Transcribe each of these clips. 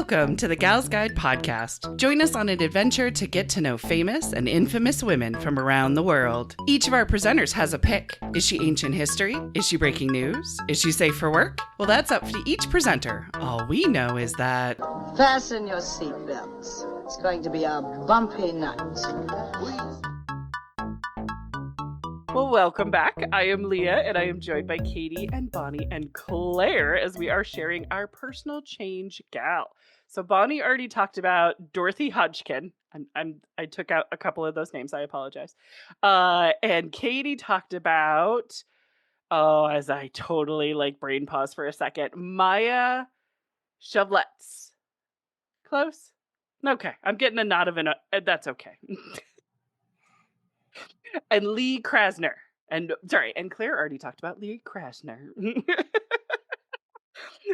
Welcome to the Gals Guide podcast. Join us on an adventure to get to know famous and infamous women from around the world. Each of our presenters has a pick. Is she ancient history? Is she breaking news? Is she safe for work? Well, that's up to each presenter. All we know is that... Fasten your seatbelts. It's going to be a bumpy night. Well, welcome back. I am Leah, and I am joined by Katie and Bonnie and Klaire as we are sharing our personal change gal. So Bonnie already talked about Dorothy Hodgkin. I took out a couple of those names. I apologize. And Katie talked about, as I totally brain pause for a second, Maya Shavletz. Close? Okay, I'm getting a nod of an. That's okay. And Lee Krasner. And Klaire already talked about Lee Krasner.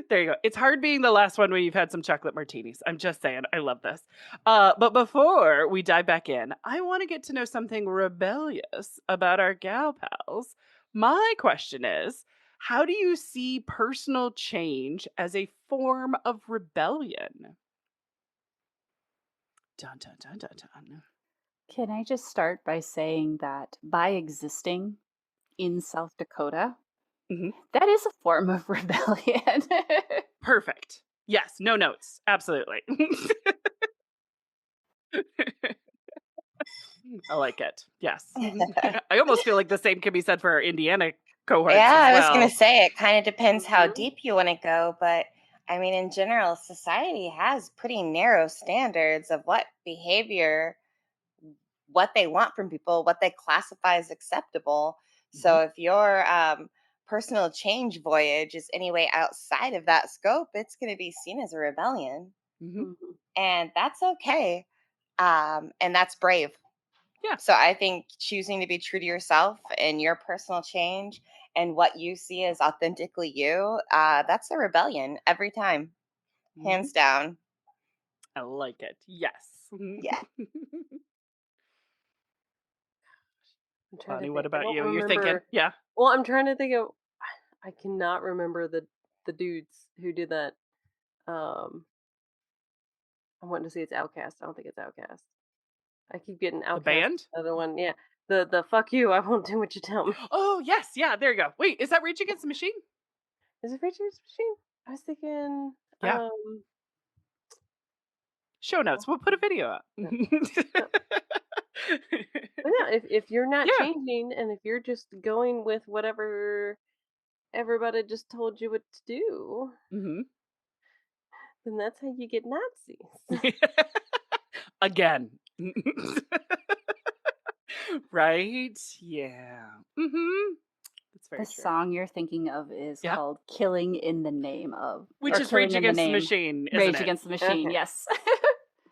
There you go. It's hard being the last one when you've had some chocolate martinis. I'm just saying, I love this. But before we dive back in, I want to get to know something rebellious about our gal pals. My question is, how do you see personal change as a form of rebellion? Dun, dun, dun, dun, dun. Can I just start by saying that by existing in South Dakota, that is a form of rebellion. Perfect. Yes, no notes. Absolutely. I like it. Yes. I almost feel like the same can be said for our Indiana cohorts. Yeah, as I was well. going to say it kind of depends how deep you want to go, but I mean, in general, society has pretty narrow standards of what behavior, what they want from people, what they classify as acceptable. So if your personal change voyage is any way outside of that scope, it's going to be seen as a rebellion. And that's okay. And that's brave. Yeah. So I think choosing to be true to yourself and your personal change and what you see as authentically you, that's a rebellion every time. Hands down. I like it. Yes. Yeah. Bonnie, what about you? You're thinking, yeah. Well, I'm trying to think of. I cannot remember the dudes who did that. I wanted to say it's Outcast. I don't think it's Outcast. I keep getting Outcast. The band? Another one, yeah. The fuck you. I won't do what you tell me. Oh yes, yeah. There you go. Wait, is that Rage Against the Machine? Is it Rage Against the Machine? I was thinking. Yeah. Show notes. We'll put a video up. But yeah, if you're not changing and if you're just going with whatever everybody just told you what to do, then that's how you get Nazis. Again. Right? Yeah. That's very The true. song you're thinking of is called Killing in the Name of. Which is Rage Against the Machine, isn't Rage it? Against the Machine, Okay. yes.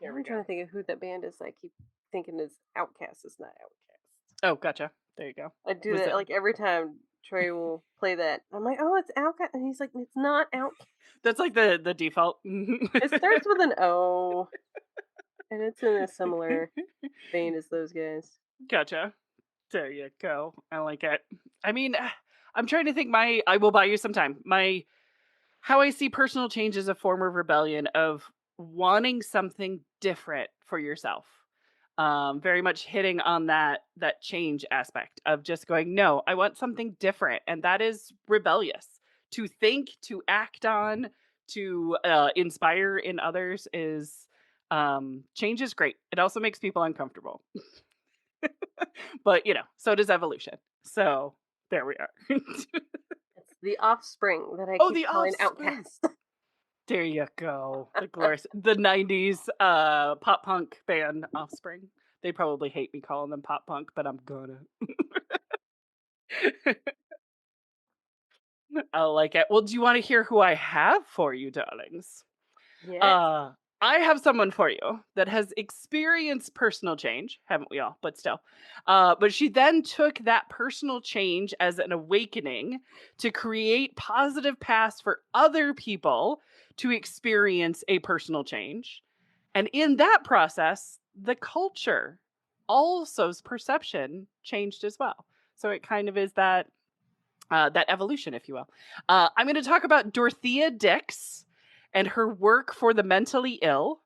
I'm trying to think of who that band is. I keep thinking is Outcast. It's not Outcast. Oh, gotcha. There you go. I do Was that it- like every time Trey will play that. I'm like, oh, it's Outcast. And he's like, it's not Outcast. That's like the default. It starts with an O. And it's in a similar vein as those guys. Gotcha. There you go. I like it. I mean, I'm trying to think I will buy you some time. How I see personal change as a form of rebellion of wanting something different for yourself. Very much hitting on that change aspect of just going, no, I want something different. And that is rebellious. To think, to act on, to inspire in others is change is great. It also makes people uncomfortable. But, so does evolution. So there we are. It's The Offspring that I keep calling Outcast. There you go. The glorious, the 90s pop punk band Offspring. They probably hate me calling them pop punk, but I'm gonna. I like it. Well, do you want to hear who I have for you, darlings? Yes. I have someone for you that has experienced personal change, haven't we all? But still. But she then took that personal change as an awakening to create positive paths for other people to experience a personal change. And in that process, the culture, also's perception changed as well. So it kind of is that evolution, if you will. I'm going to talk about Dorothea Dix. and her work for the mentally ill.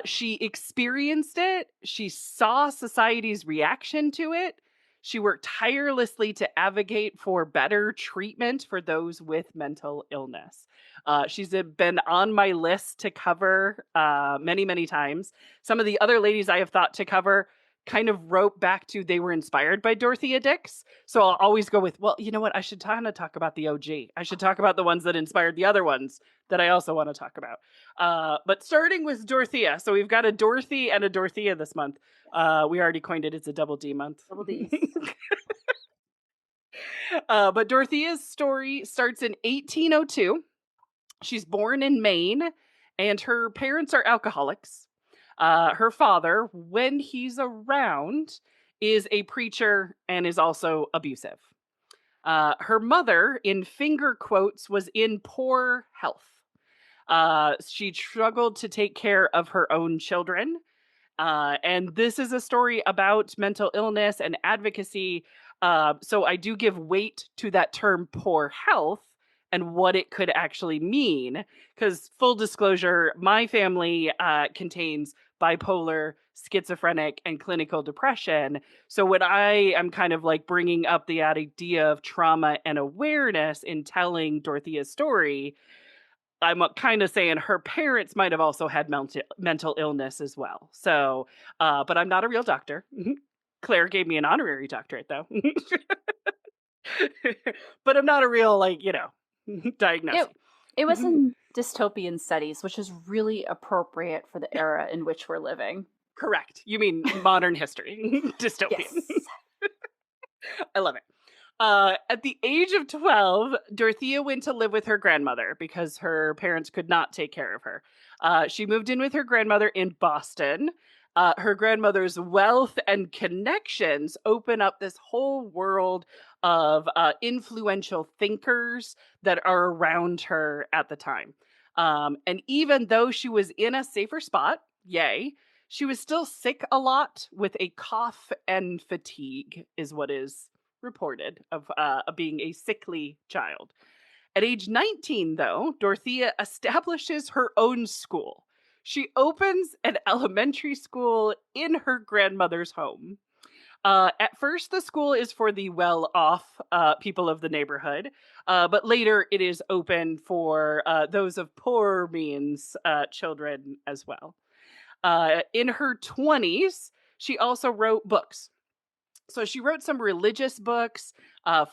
She experienced it. She saw society's reaction to it. She worked tirelessly to advocate for better treatment for those with mental illness. She's been on my list to cover many, many times. Some of the other ladies I have thought to cover kind of wrote back to they were inspired by Dorothea Dix. So I'll always go with, well, you know what? I should kind of talk about the OG. I should talk about the ones that inspired the other ones that I also want to talk about. But starting with Dorothea. So we've got a Dorothy and a Dorothea this month. We already coined it. It's a double D month. Double D's. But Dorothea's story starts in 1802. She's born in Maine, and her parents are alcoholics. Her father, when he's around, is a preacher and is also abusive. Her mother, in finger quotes, was in poor health. She struggled to take care of her own children. And this is a story about mental illness and advocacy. So I do give weight to that term poor health and what it could actually mean. Because full disclosure, my family contains bipolar, schizophrenic, and clinical depression. So when I am kind of like bringing up the idea of trauma and awareness in telling Dorothea's story, I'm kind of saying her parents might have also had mental illness as well. So, but I'm not a real doctor. Klaire gave me an honorary doctorate, though. But I'm not a real, diagnosis. It was in dystopian studies, which is really appropriate for the era in which we're living. Correct. You mean modern history. Dystopian. Yes. I love it. At the age of 12, Dorothea went to live with her grandmother because her parents could not take care of her. She moved in with her grandmother in Boston. Her grandmother's wealth and connections open up this whole world of influential thinkers that are around her at the time. And even though she was in a safer spot, yay, she was still sick a lot with a cough and fatigue, is what is reported of being a sickly child. At age 19, though, Dorothea establishes her own school. She opens an elementary school in her grandmother's home. At first, the school is for the well-off people of the neighborhood, but later it is open for those of poor means children as well. In her 20s, she also wrote books. So she wrote some religious books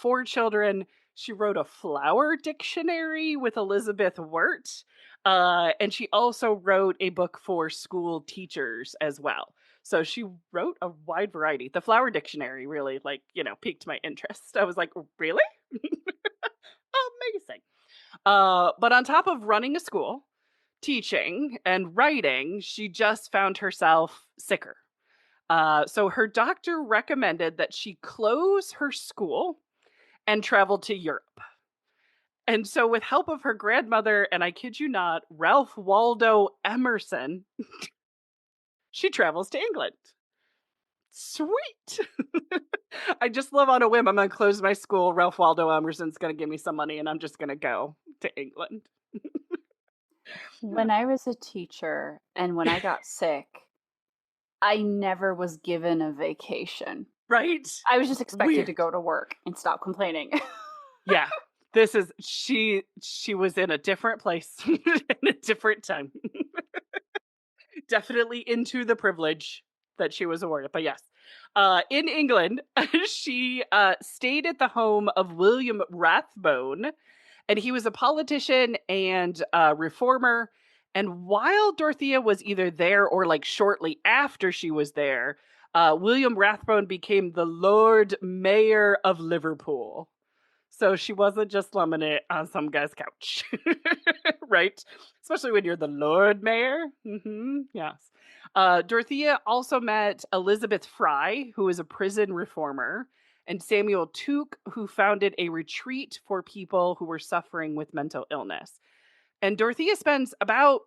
for children. She wrote a flower dictionary with Elizabeth Wirt. And she also wrote a book for school teachers as well. So she wrote a wide variety. The flower dictionary really, piqued my interest. I was like, really? Amazing. But on top of running a school, teaching, and writing, she just found herself sicker. So her doctor recommended that she close her school and travel to Europe. And so with help of her grandmother, and I kid you not, Ralph Waldo Emerson, she travels to England. Sweet. I just love on a whim. I'm going to close my school. Ralph Waldo Emerson's going to give me some money and I'm just going to go to England. When I was a teacher and when I got sick, I never was given a vacation. Right? I was just expected to go to work and stop complaining. Yeah. This is, she was in a different place in a different time. Definitely into the privilege that she was awarded. But yes, in England, she stayed at the home of William Rathbone, and he was a politician and reformer. And while Dorothea was either there or shortly after she was there, William Rathbone became the Lord Mayor of Liverpool. So she wasn't just slumming it on some guy's couch, right? Especially when you're the Lord Mayor. Yes. Dorothea also met Elizabeth Fry, who is a prison reformer, and Samuel Tuke, who founded a retreat for people who were suffering with mental illness. And Dorothea spends about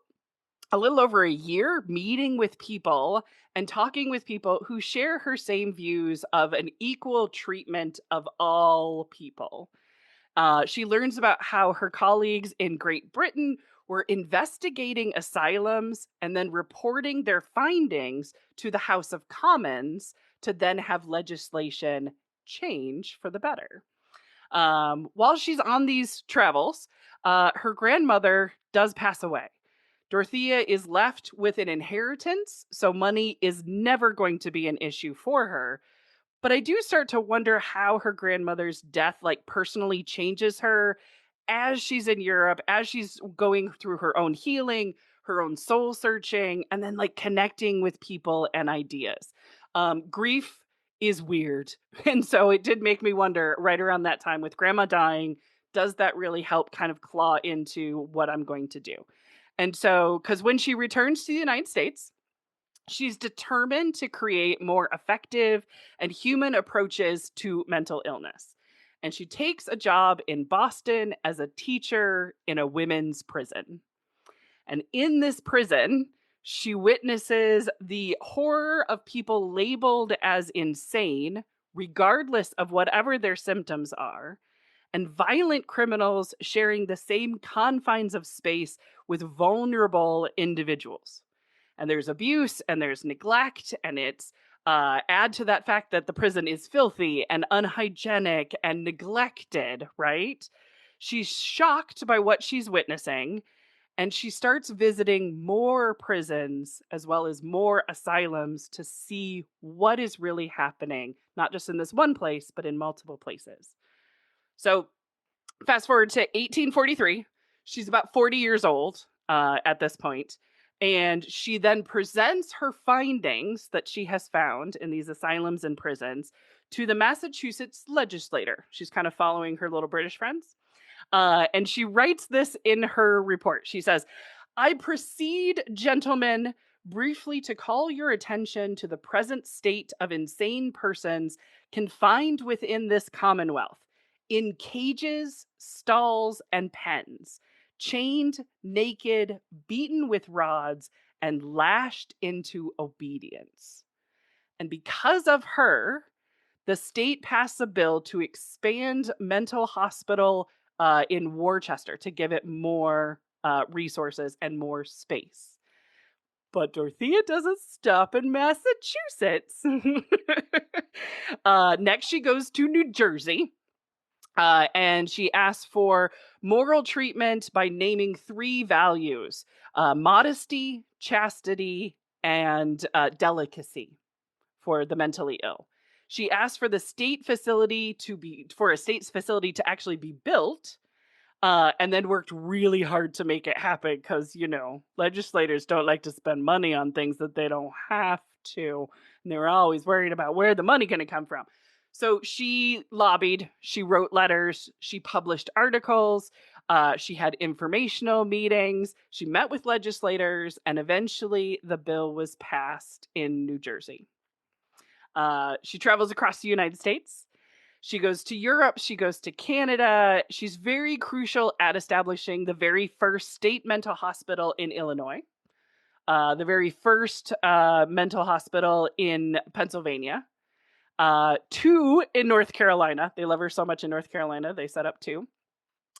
a little over a year meeting with people and talking with people who share her same views of an equal treatment of all people. She learns about how her colleagues in Great Britain were investigating asylums and then reporting their findings to the House of Commons to then have legislation change for the better. While she's on these travels, her grandmother does pass away. Dorothea is left with an inheritance, so money is never going to be an issue for her. But I do start to wonder how her grandmother's death personally changes her as she's in Europe, as she's going through her own healing, her own soul searching, and then connecting with people and ideas. Grief is weird. And so it did make me wonder right around that time with grandma dying, does that really help kind of claw into what I'm going to do? And so, because when she returns to the United States, she's determined to create more effective and human approaches to mental illness. And she takes a job in Boston as a teacher in a women's prison. And in this prison, she witnesses the horror of people labeled as insane, regardless of whatever their symptoms are, and violent criminals sharing the same confines of space with vulnerable individuals. And there's abuse and there's neglect, and it's add to that fact that the prison is filthy and unhygienic and neglected, right? She's shocked by what she's witnessing, and she starts visiting more prisons as well as more asylums to see what is really happening, not just in this one place, but in multiple places. So fast forward to 1843. She's about 40 years old at this point. And she then presents her findings that she has found in these asylums and prisons to the Massachusetts legislator. She's kind of following her little British friends. And she writes this in her report. She says, "I proceed, gentlemen, briefly to call your attention to the present state of insane persons confined within this Commonwealth, in cages, stalls, and pens, chained, naked, beaten with rods, and lashed into obedience. And because of her, the state passed a bill to expand mental hospital in Worcester to give it more resources and more space. But Dorothea doesn't stop in Massachusetts. Next, she goes to New Jersey. And she asks for moral treatment by naming 3 values: modesty, chastity, and delicacy for the mentally ill. She asked for a state facility to actually be built, and then worked really hard to make it happen because, legislators don't like to spend money on things that they don't have to. And they were always worried about where the money going to come from. So she lobbied, she wrote letters, she published articles, she had informational meetings, she met with legislators, and eventually the bill was passed in New Jersey. She travels across the United States. She goes to Europe, she goes to Canada. She's very crucial at establishing the very first state mental hospital in Illinois, the very first mental hospital in Pennsylvania, 2 in North Carolina. They love her so much in North Carolina, they set up 2.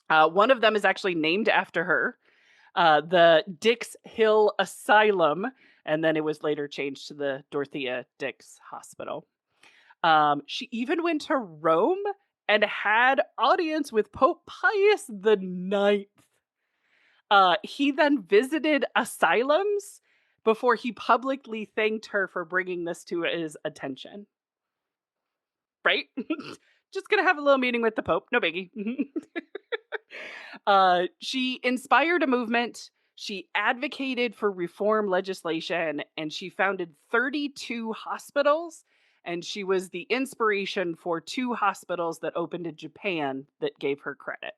One of them is actually named after her, the Dix Hill Asylum, and then it was later changed to the Dorothea Dix Hospital. She even went to Rome and had audience with Pope Pius the Ninth. He then visited asylums before he publicly thanked her for bringing this to his attention. Right? Just gonna have a little meeting with the Pope, no biggie. She inspired a movement. She advocated for reform legislation, and she founded 32 hospitals. And she was the inspiration for 2 hospitals that opened in Japan that gave her credit.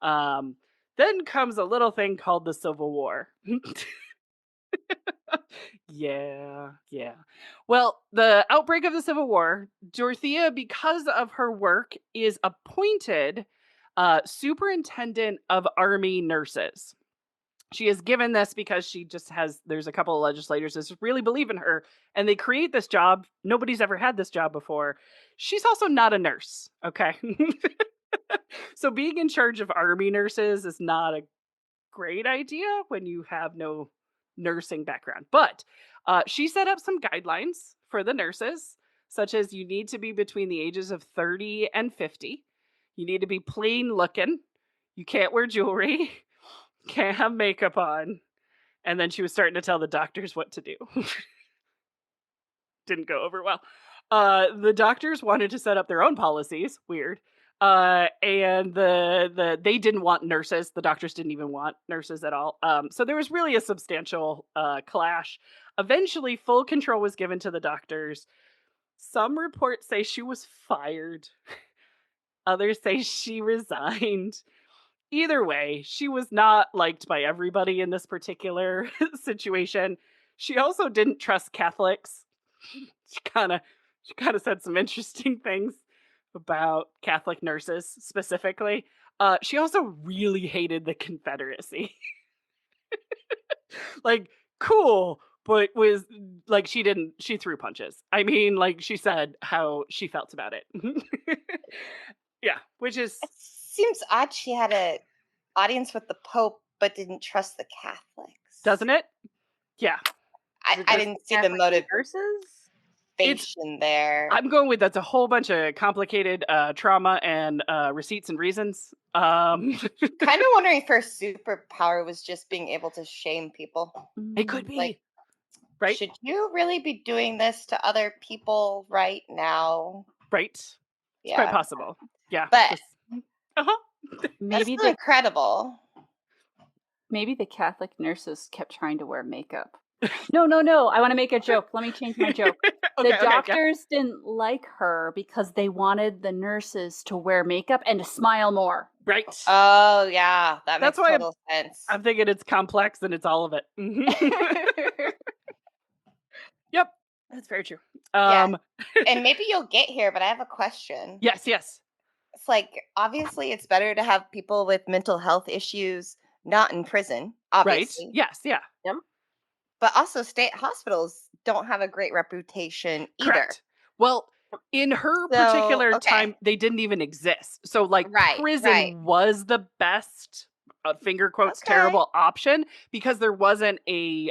Then comes a little thing called the Civil War. Yeah. Well, the outbreak of the Civil War, Dorothea, because of her work, is appointed superintendent of army nurses. She is given this because there's a couple of legislators that really believe in her, and they create this job. Nobody's ever had this job before. She's also not a nurse, okay? So being in charge of army nurses is not a great idea when you have no nursing background. But she set up some guidelines for the nurses, such as you need to be between the ages of 30 and 50. You need to be plain looking. You can't wear jewelry. Can't have makeup on. And then she was starting to tell the doctors what to do. Didn't go over well. The doctors wanted to set up their own policies. Weird. And they didn't want nurses. The doctors didn't even want nurses at all. So there was really a substantial clash. Eventually, full control was given to the doctors. Some reports say she was fired. Others say she resigned. Either way, she was not liked by everybody in this particular situation. She also didn't trust Catholics. She kind of said some interesting things about Catholic nurses specifically. She also really hated the Confederacy. Like, cool, but was like she threw punches. I mean, like she said how she felt about it. Yeah, which is It seems odd she had a audience with the Pope but didn't trust the Catholics. Doesn't it? Yeah. I didn't see the motivation there. I'm going with that's a whole bunch of complicated trauma and receipts and reasons. Kind of wondering if her superpower was just being able to shame people. It could be. Like, right? Should you really be doing this to other people right now? Right. It's quite possible. Yeah. But maybe that's incredible. Maybe the Catholic nurses kept trying to wear makeup. No. I want to make a joke. Let me change my joke. The doctors didn't like her because they wanted the nurses to wear makeup and to smile more. Right. Oh, yeah. That's makes total sense. I'm thinking it's complex and it's all of it. Mm-hmm. Yep. That's very true. And maybe you'll get here, but I have a question. Yes. It's like, obviously, it's better to have people with mental health issues not in prison, obviously. Right. Yes. Yeah. Yep. But also, state hospitals don't have a great reputation either. Correct. Well, in her particular time, they didn't even exist. So, like, prison was the best, finger quotes, terrible option because there wasn't a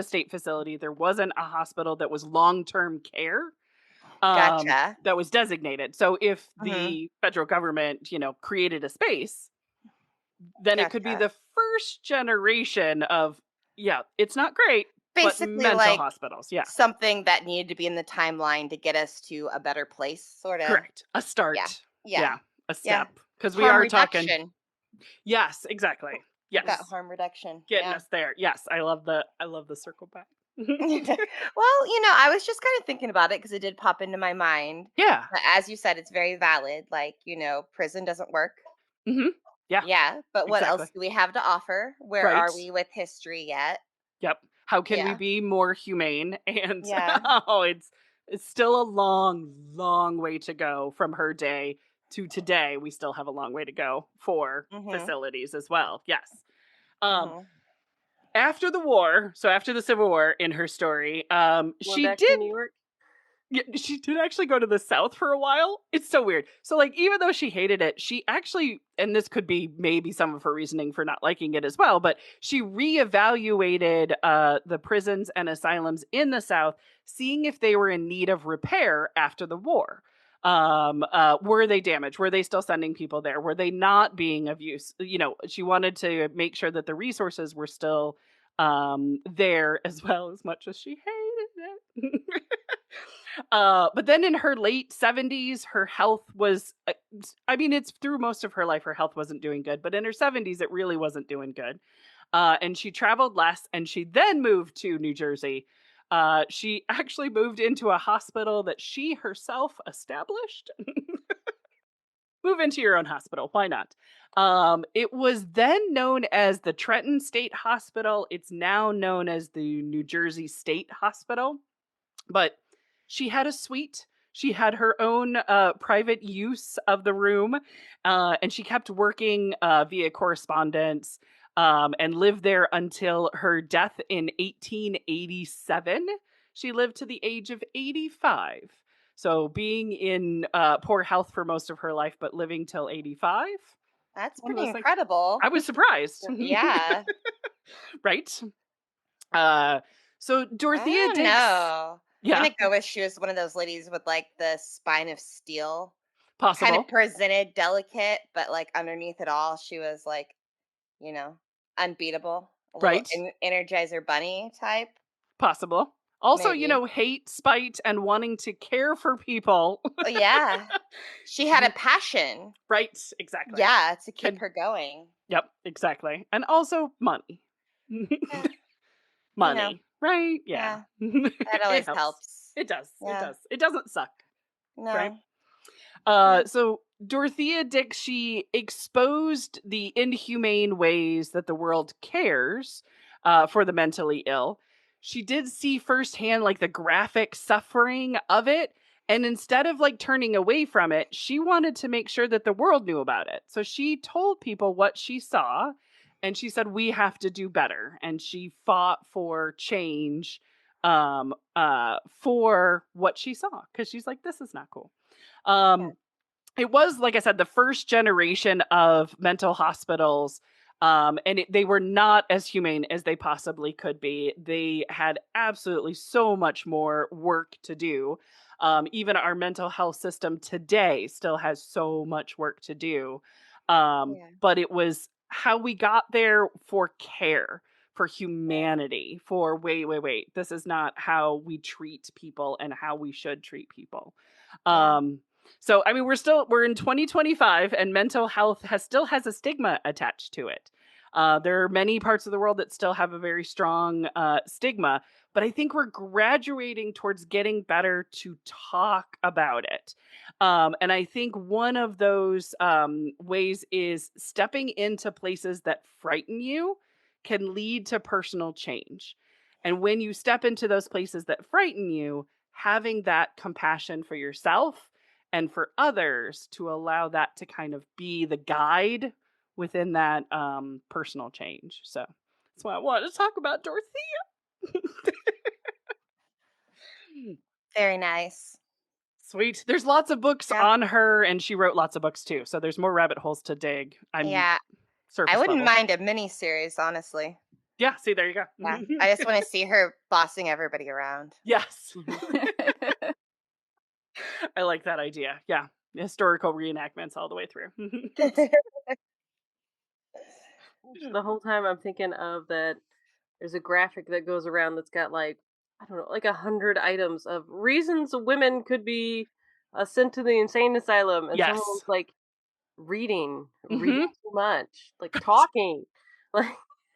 state facility, there wasn't a hospital that was long-term care. Gotcha. That was designated. So, if the federal government, created a space, then it could be the first generation of. Yeah, it's not great. Basically, but mental hospitals. Yeah, something that needed to be in the timeline to get us to a better place, sort of. Correct. A start. Yeah. A step. Because we are talking. Yes, exactly. Yes. That harm reduction. Getting us there. Yes, I love the circle back. Well, I was just kind of thinking about it because it did pop into my mind. Yeah. But as you said, it's very valid. Like, prison doesn't work. Mm-hmm. Yeah. But what else do we have to offer? Where are we with history yet? Yep. How can we be more humane? And it's still a long way to go from her day to today. We still have a long way to go for facilities as well. Yes. After the war, so after the Civil War in her story, she did to New York. Yeah, she did actually go to the South for a while. It's so weird. So, like, even though she hated it, she actually, and this could be maybe some of her reasoning for not liking it as well, but she reevaluated the prisons and asylums in the South, seeing if they were in need of repair after the war. Were they damaged? Were they still sending people there? Were they not being of use? She wanted to make sure that the resources were still there as well, as much as she hated it. But then in her late 70s, her health was, it's through most of her life, her health wasn't doing good, but in her 70s, it really wasn't doing good. And she traveled less, and she then moved to New Jersey. She actually moved into a hospital that she herself established. Move into your own hospital. Why not? It was then known as the Trenton State Hospital. It's now known as the New Jersey State Hospital. But she had a suite. She had her own private use of the room. And she kept working via correspondence and lived there until her death in 1887. She lived to the age of 85. So being in poor health for most of her life, but living till 85. That's One of pretty those things. incredible. I was surprised. Yeah. Right? So I Dorothea don't Dix. know. I'm Yeah, gonna go with she was one of those ladies with like the spine of steel, kind of possible. presented delicate, but like underneath it all, she was like, unbeatable. A little Right? Energizer bunny type, Possible. Also, maybe. hate, spite, and wanting to care for people. Oh yeah. She had a passion. Right, exactly. Yeah, to keep And her going. yep, exactly. And also money. Yeah, you know, Money, right? Yeah. yeah, that It always helps. helps. It does. It Yeah. does. It doesn't suck, right? No. Yeah. So Dorothea Dix, she exposed the inhumane ways that the world cares for the mentally ill. She did see firsthand like the graphic suffering of it. And instead of like turning away from it, she wanted to make sure that the world knew about it. So she told people what she saw and she said, we have to do better. And she fought for change for what she saw because she's like, this is not cool. Yeah. Um, it was, like I said, the first generation of mental hospitals. And they were not as humane as they possibly could be. They had absolutely so much more work to do. Even our mental health system today still has so much work to do. Yeah. But it was how we got there for care, for humanity, for wait. This is not how we treat people and how we should treat people. Yeah. So I mean we're in 2025 and mental health still has a stigma attached to it. There are many parts of the world that still have a very strong stigma, but I think we're graduating towards getting better to talk about it. And I think one of those ways is stepping into places that frighten you can lead to personal change. And when you step into those places that frighten you, having that compassion for yourself and for others to allow that to kind of be the guide within that personal change. So that's why I wanted to talk about Dorothea. Very nice. Sweet. There's lots of books Yeah. on her, and she wrote lots of books too. So there's more rabbit holes to dig. I'm Yeah. I surface wouldn't level. mind a mini series, honestly. Yeah. See, there you go. Yeah. I just want to see her bossing everybody around. Yes. I like that idea. Yeah. Historical reenactments all the way through. The whole time I'm thinking of that there's a graphic that goes around that's got like, I don't know, like 100 items of reasons women could be sent to the insane asylum, and someone was Yes. like reading Mhm. too much, like talking, like,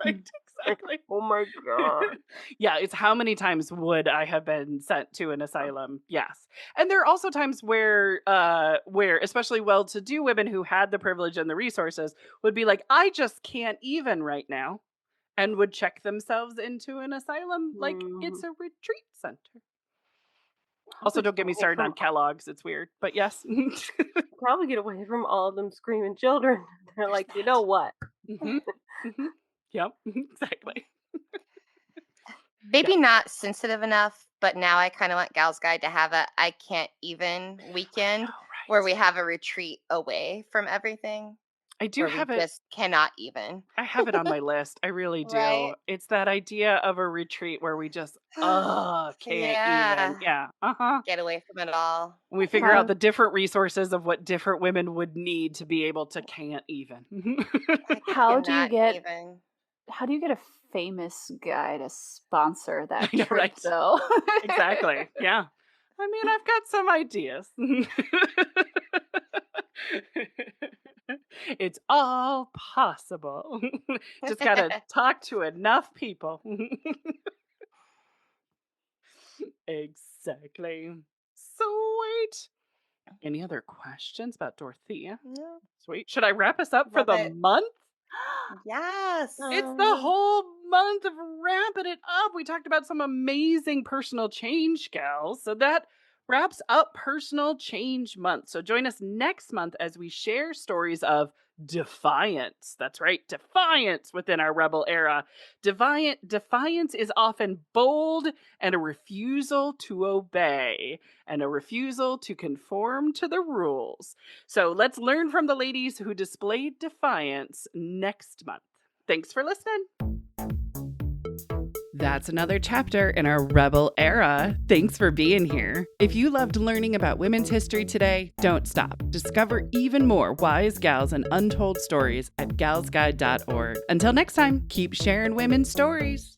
Right. Exactly. oh my god. Yeah, it's how many times would I have been sent to an asylum? Yes. And there are also times where especially well-to-do women who had the privilege and the resources would be like, I just can't even right now, and would check themselves into an asylum like it's a retreat center. Also, Probably don't get get me away started on from Kellogg's. It's weird, but yes. probably get away from all of them screaming children. They're There's like, you that. know what? Mhm. Mhm. Yep, exactly. Yeah. Maybe not sensitive enough, but now I kind of want Gal's Guide to have a I can't even I weekend know, where right? we have a retreat away from everything, I do where we have it just cannot even. I have it on my list. I really Right? do. It's that idea of a retreat where we just, can't even. Yeah. Yeah. Uh-huh. Get away from it all. We figure out How the different resources of what different women would need to be able to can't even. I how do you cannot get even. how do you get a famous guy to sponsor I that know, trip right? though? Exactly. Yeah. I mean, I've got some ideas. It's all possible. Just got to talk to enough people. Exactly. Sweet. Any other questions about Dorothea? No, Sweet. Should I wrap us up for love the it. month? Yes. It's the whole month of wrapping it up. We talked about some amazing personal change, gals. So that wraps up Personal Change Month. So join us next month as we share stories of defiance. That's right, defiance within our rebel era. Defiance is often bold and a refusal to obey and a refusal to conform to the rules. So let's learn from the ladies who displayed defiance next month. Thanks for listening. That's another chapter in our Rebel era. Thanks for being here. If you loved learning about women's history today, don't stop. Discover even more wise gals and untold stories at galsguide.org. Until next time, keep sharing women's stories.